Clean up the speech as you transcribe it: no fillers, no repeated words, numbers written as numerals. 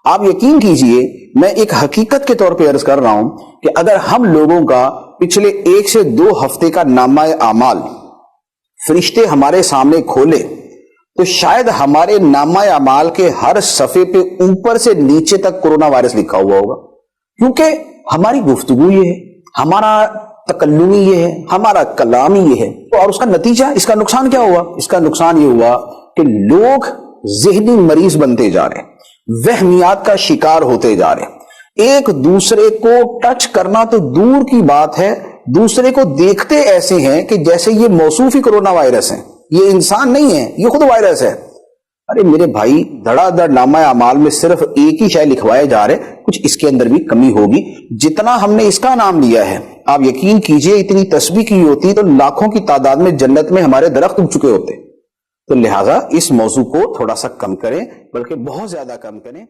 آپ یقین کیجئے میں ایک حقیقت کے طور پہ عرض کر رہا ہوں کہ اگر ہم لوگوں کا پچھلے 1 سے 2 ہفتے کا نامہ اعمال فرشتے ہمارے سامنے کھولے تو شاید ہمارے نامہ اعمال کے ہر صفحے پہ اوپر سے نیچے تک کورونا وائرس لکھا ہوا ہوگا، کیونکہ ہماری گفتگو یہ ہے، ہمارا تکلمی یہ ہے، ہمارا کلام یہ ہے۔ اور اس کا نتیجہ، اس کا نقصان کیا ہوا؟ اس کا نقصان یہ ہوا کہ لوگ ذہنی مریض بنتے جا رہے ہیں، وہمیات کا شکار ہوتے جا رہے ہیں، ایک دوسرے کو ٹچ کرنا تو دور کی بات ہے، دوسرے کو دیکھتے ایسے ہیں کہ جیسے یہ موصوف ہی کورونا وائرس ہے، یہ انسان نہیں ہے، یہ خود وائرس ہے۔ ارے میرے بھائی، دھڑا دھڑ نامہ اعمال میں صرف ایک ہی شے لکھوائے جا رہے، کچھ اس کے اندر بھی کمی ہوگی۔ جتنا ہم نے اس کا نام لیا ہے، آپ یقین کیجئے اتنی تسبیح کی ہوتی تو لاکھوں کی تعداد میں جنت میں ہمارے درخت اگ چکے ہوتے۔ تو لہٰذا اس موضوع کو تھوڑا سا کم کریں، بلکہ بہت زیادہ کم کریں۔